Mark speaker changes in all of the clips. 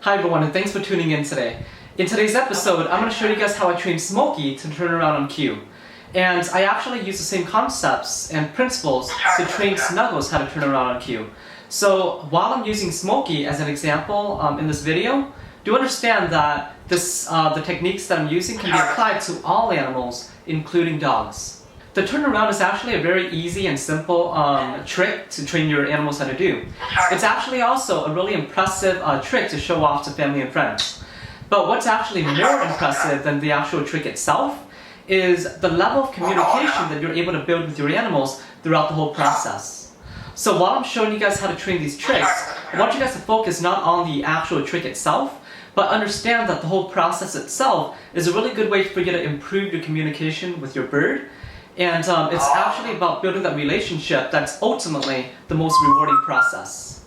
Speaker 1: Hi everyone, and thanks for tuning in today. In today's episode, I'm going to show you guys how I trained Smokey to turn around on cue. And I actually use the same concepts and principles to train Snuggles how to turn around on cue. So while I'm using Smokey as an example in this video, do understand that the techniques that I'm using can be applied to all animals, including dogs. The turnaround is actually a very easy and simple trick to train your animals how to do. It's actually also a really impressive trick to show off to family and friends. But what's actually more impressive than the actual trick itself is the level of communication that you're able to build with your animals throughout the whole process. So while I'm showing you guys how to train these tricks, I want you guys to focus not on the actual trick itself, but understand that the whole process itself is a really good way for you to improve your communication with your bird. And it's actually about building that relationship that's ultimately the most rewarding process.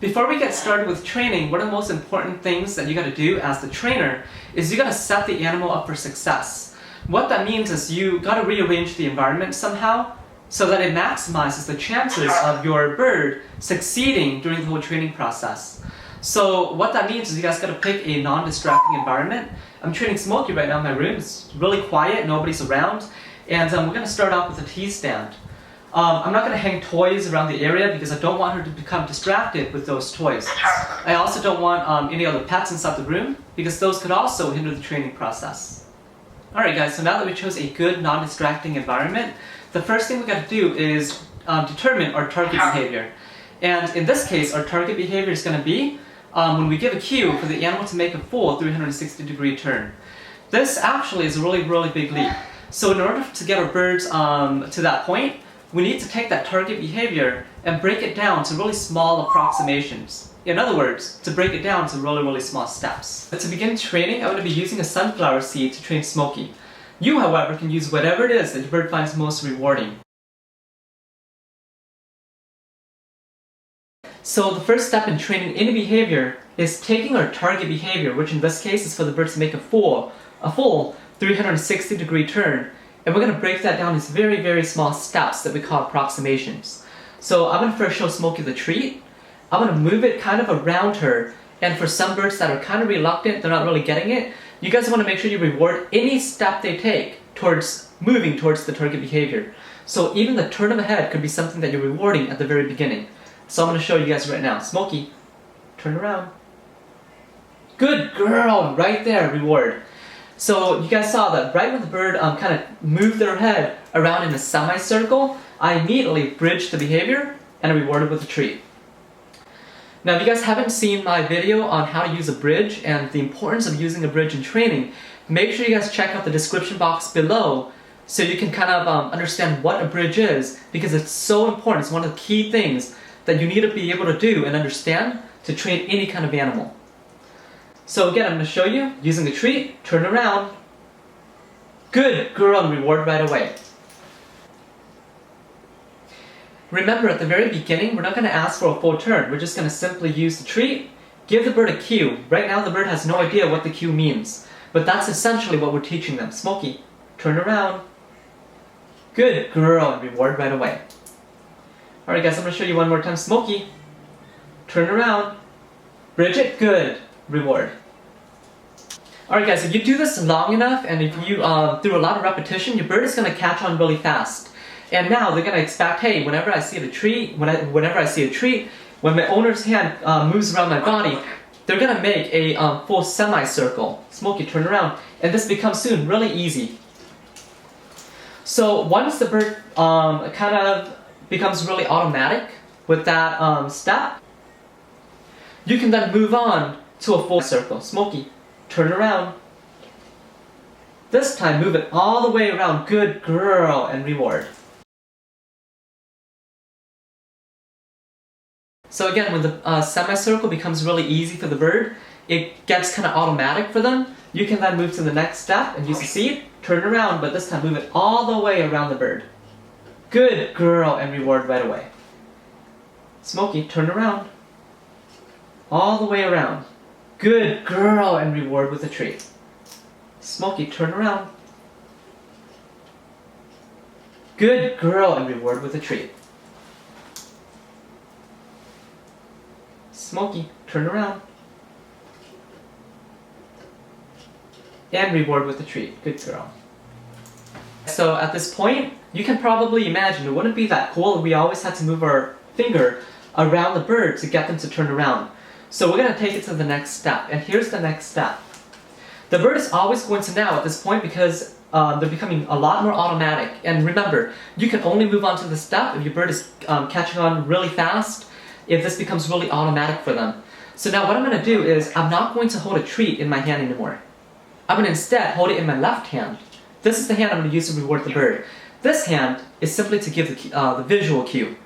Speaker 1: Before we get started with training, one of the most important things that you got to do as the trainer is you got to set the animal up for success. What that means is you got to rearrange the environment somehow so that it maximizes the chances of your bird succeeding during the whole training process. So what that means is you guys got to pick a non-distracting environment. I'm training Smokey right now in my room. It's really quiet, nobody's around. And we're going to start off with a tea stand. I'm not going to hang toys around the area because I don't want her to become distracted with those toys. I also don't want any other pets inside the room because those could also hinder the training process. Alright guys, so now that we chose a good non-distracting environment, the first thing we got to do is determine our target behavior. And in this case, our target behavior is going to be when we give a cue for the animal to make a full 360-degree turn. This actually is a really big leap. So in order to get our birds to that point, we need to take that target behavior and break it down to really small approximations. In other words, to break it down to really small steps. To begin training, I'm going to be using a sunflower seed to train Smokey. You, however, can use whatever it is that your bird finds most rewarding. So the first step in training any behavior is taking our target behavior, which in this case is for the bird to make a full 360-degree turn, and we're going to break that down into very small steps that we call approximations. So I'm going to first show Smokey the treat. I'm going to move it kind of around her, and for some birds that are kind of reluctant, they're not really getting it, you guys want to make sure you reward any step they take towards moving towards the target behavior. So even the turn of the head could be something that you're rewarding at the very beginning. So I'm going to show you guys right now. Smokey, turn around. Good girl, right there, reward. So you guys saw that right when the bird kind of moved their head around in a semicircle, I immediately bridged the behavior and I rewarded with a treat. Now if you guys haven't seen my video on how to use a bridge and the importance of using a bridge in training, make sure you guys check out the description box below so you can kind of understand what a bridge is, because it's so important. It's one of the key things that you need to be able to do and understand to train any kind of animal. So again, I'm going to show you, using a treat, turn around. Good girl, and reward right away. Remember, at the very beginning, we're not going to ask for a full turn. We're just going to simply use the treat, give the bird a cue. Right now, the bird has no idea what the cue means, but that's essentially what we're teaching them. Smokey, turn around. Good girl, and reward right away. Alright guys, I'm going to show you one more time. Smokey, turn around. Bridget, good. Reward. Alright guys, if you do this long enough and if you through a lot of repetition, your bird is going to catch on really fast. And now they're going to expect, hey, whenever I see a treat, when my owner's hand moves around my body, they're going to make a full semicircle. Smokey, turn around. And this becomes soon really easy. So once the bird kind of becomes really automatic with that step, you can then move on to a full circle. Smokey, turn around. This time, move it all the way around. Good girl, and reward. So again, when the semicircle becomes really easy for the bird, it gets kind of automatic for them. You can then move to the next step and use the seed, turn around, but this time move it all the way around the bird. Good girl, and reward right away. Smokey, turn around. All the way around. Good girl, and reward with a treat. Smokey, turn around. Good girl, and reward with a treat. Smokey, turn around. and reward with a treat. Good girl. So at this point, you can probably imagine it wouldn't be that cool if we always had to move our finger around the bird to get them to turn around. So we're going to take it to the next step, and here's the next step. The bird is always going to now at this point because they're becoming a lot more automatic. And remember, you can only move on to the step if your bird is catching on really fast, if this becomes really automatic for them. So now what I'm going to do is I'm not going to hold a treat in my hand anymore. I'm going to instead hold it in my left hand. This is the hand I'm going to use to reward the bird. This hand is simply to give the visual cue.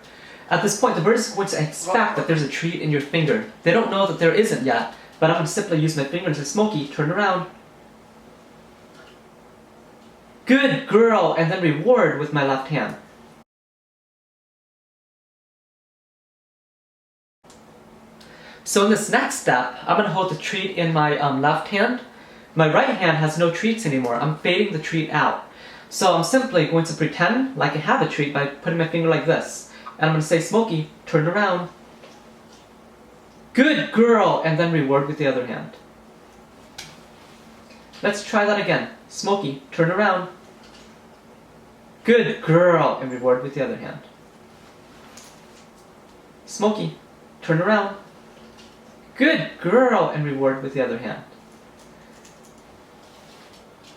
Speaker 1: At this point, the bird is going to expect that there's a treat in your finger. They don't know that there isn't yet, but I'm going to simply use my finger and say, Smokey, turn around. Good girl, and then reward with my left hand. So in this next step, I'm going to hold the treat in my left hand. My right hand has no treats anymore. I'm fading the treat out. So I'm simply going to pretend like I have a treat by putting my finger like this. And I'm going to say, Smokey, turn around. Good girl, and then reward with the other hand. Let's try that again. Smokey, turn around. Good girl, and reward with the other hand. Smokey, turn around. Good girl, and reward with the other hand.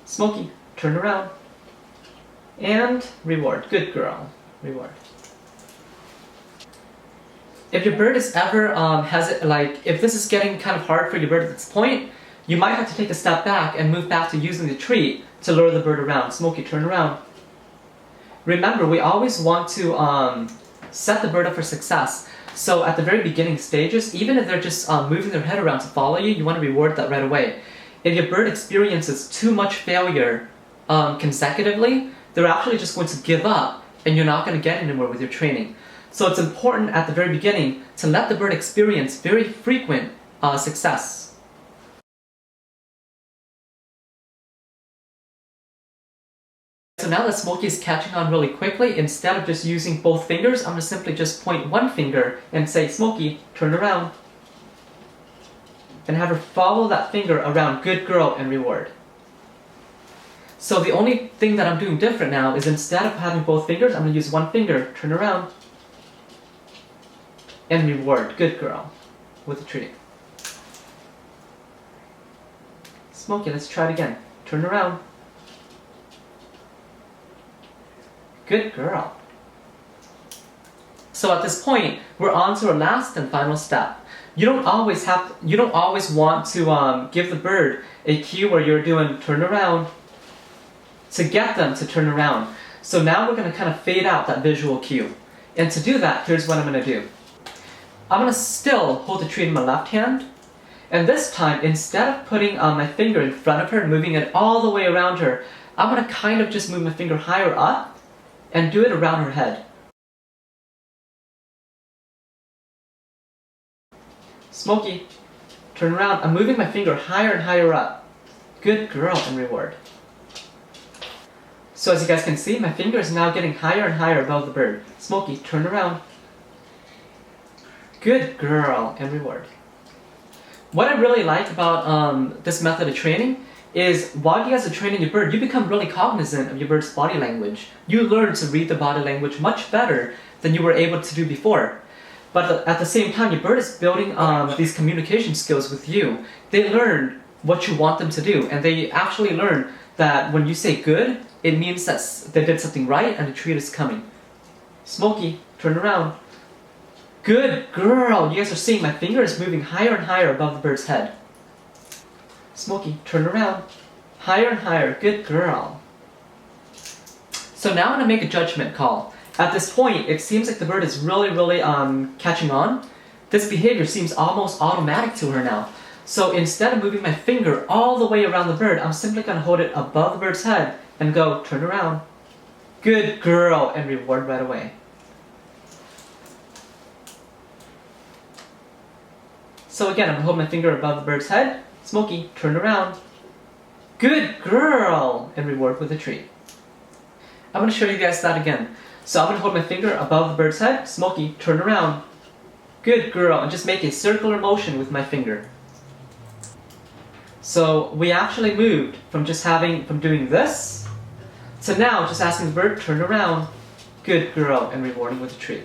Speaker 1: Smokey, turn around. And reward. Good girl. Reward. If your bird is ever if this is getting kind of hard for your bird at this point, you might have to take a step back and move back to using the treat to lure the bird around. Smokey, turn around. Remember, we always want to set the bird up for success. So at the very beginning stages, even if they're just moving their head around to follow you, you want to reward that right away. If your bird experiences too much failure consecutively, they're actually just going to give up and you're not going to get anywhere with your training. So it's important at the very beginning to let the bird experience very frequent success. So now that Smokey is catching on really quickly, instead of just using both fingers, I'm going to simply just point one finger and say, Smokey, turn around. And have her follow that finger around, good girl, and reward. So the only thing that I'm doing different now is instead of having both fingers, I'm going to use one finger, turn around, and reward, good girl, with a treat. Smokey, let's try it again. Turn around. Good girl. So at this point, we're on to our last and final step. You don't always want to give the bird a cue where you're doing turn around to get them to turn around. So now we're going to kind of fade out that visual cue. And to do that, here's what I'm going to do. I'm going to still hold the treat in my left hand, and this time, instead of putting my finger in front of her and moving it all the way around her, I'm going to kind of just move my finger higher up and do it around her head. Smokey, turn around. I'm moving my finger higher and higher up. Good girl, and reward. So as you guys can see, my finger is now getting higher and higher above the bird. Smokey, turn around. Good girl, and reward. What I really like about this method of training is while you guys are training your bird, you become really cognizant of your bird's body language. You learn to read the body language much better than you were able to do before. But at the same time, your bird is building these communication skills with you. They learn what you want them to do, and they actually learn that when you say good, it means that they did something right and a treat is coming. Smokey, turn around. Good girl! You guys are seeing my finger is moving higher and higher above the bird's head. Smokey, turn around. Higher and higher. Good girl. So now I'm going to make a judgment call. At this point, it seems like the bird is really catching on. This behavior seems almost automatic to her now. So instead of moving my finger all the way around the bird, I'm simply going to hold it above the bird's head and go, turn around. Good girl, and reward right away. So again, I'm going to hold my finger above the bird's head. Smokey, turn around. Good girl, and reward with a treat. I'm going to show you guys that again. So I'm going to hold my finger above the bird's head. Smokey, turn around. Good girl, and just make a circular motion with my finger. So we actually moved from doing this to now just asking the bird, turn around, good girl, and rewarding with a treat.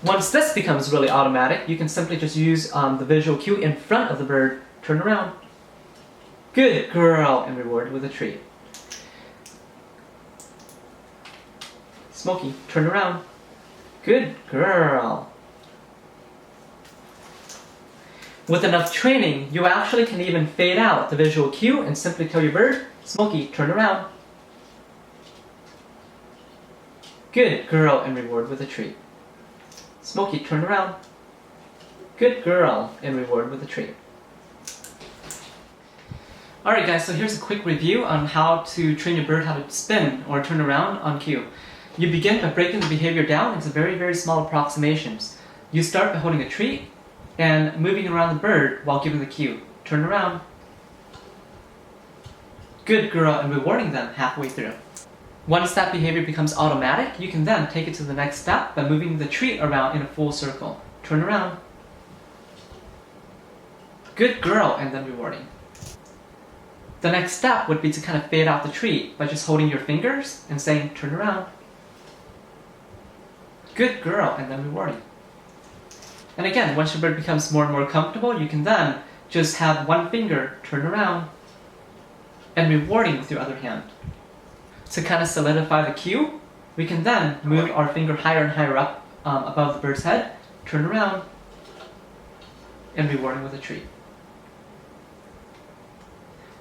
Speaker 1: Once this becomes really automatic, you can simply just use the visual cue in front of the bird, turn around, good girl, and reward with a treat. Smokey, turn around, good girl. With enough training, you actually can even fade out the visual cue and simply tell your bird, Smokey, turn around, good girl, and reward with a treat. Smokey, turn around, good girl, and reward with a treat. Alright guys, so here's a quick review on how to train your bird how to spin or turn around on cue. You begin by breaking the behavior down into very, very small approximations. You start by holding a treat and moving around the bird while giving the cue. Turn around, good girl, and rewarding them halfway through. Once that behavior becomes automatic, you can then take it to the next step by moving the treat around in a full circle. Turn around, good girl, and then rewarding. The next step would be to kind of fade out the treat by just holding your fingers and saying, turn around, good girl, and then rewarding. And again, once your bird becomes more and more comfortable, you can then just have one finger turn around and rewarding with your other hand. To kind of solidify the cue, we can then move our finger higher and higher up above the bird's head, turn around, and rewarding with a treat.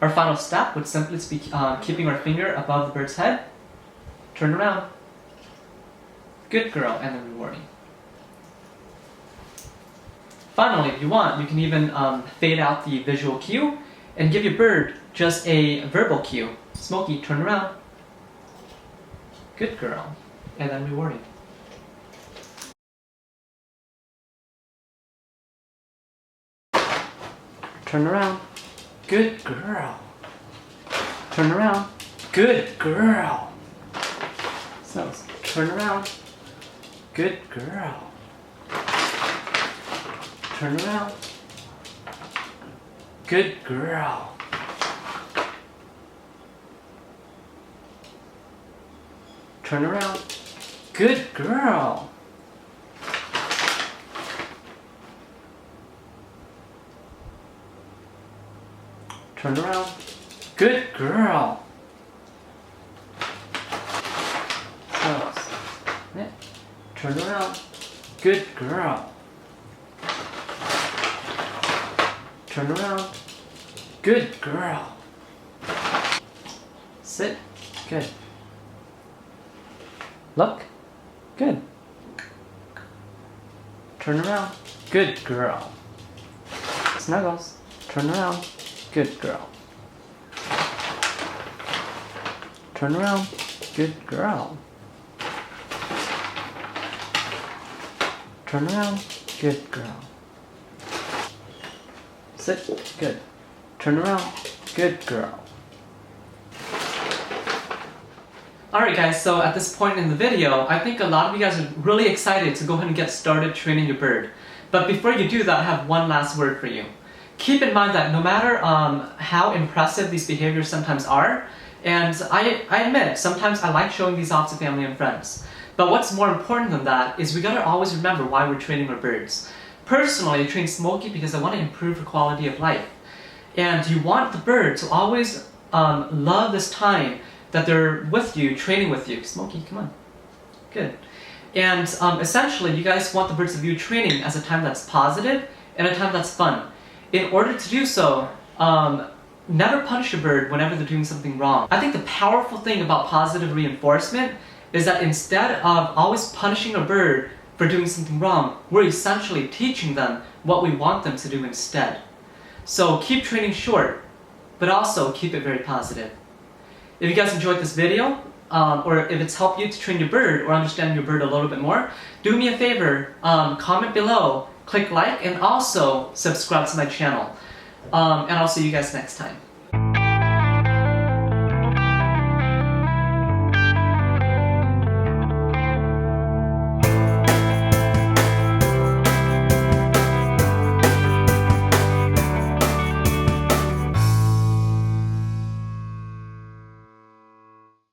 Speaker 1: Our final step would simply be keeping our finger above the bird's head, turn around, good girl, and then rewarding. Finally, if you want, you can even fade out the visual cue and give your bird just a verbal cue. Smokey, turn around, good girl, and then rewarding. Turn around, good girl. Turn around, good girl. Snuggles, turn around, good girl. Turn around, good girl. Turn around, good girl. Turn around, good girl. Snuggles, yeah. Turn around, good girl. Turn around, good girl. Sit, good. Look, good. Turn around, good girl. Snuggles, turn around, good girl. Turn around, good girl. Turn around, good girl. Sit, good. Turn around, good girl. Alright guys, so at this point in the video, I think a lot of you guys are really excited to go ahead and get started training your bird. But before you do that, I have one last word for you. Keep in mind that no matter how impressive these behaviors sometimes are, and I admit, sometimes I like showing these off to family and friends. But what's more important than that is we gotta always remember why we're training our birds. Personally, I train Smokey because I want to improve her quality of life. And you want the bird to always love this time that they're with you, training with you. Smokey, come on. Good. And essentially, you guys want the birds to view training as a time that's positive and a time that's fun. In order to do so, never punish your bird whenever they're doing something wrong. I think the powerful thing about positive reinforcement is that instead of always punishing a bird for doing something wrong, we're essentially teaching them what we want them to do instead. So keep training short, but also keep it very positive. If you guys enjoyed this video, or if it's helped you to train your bird or understand your bird a little bit more, do me a favor, comment below, click like, and also subscribe to my channel. And I'll see you guys next time.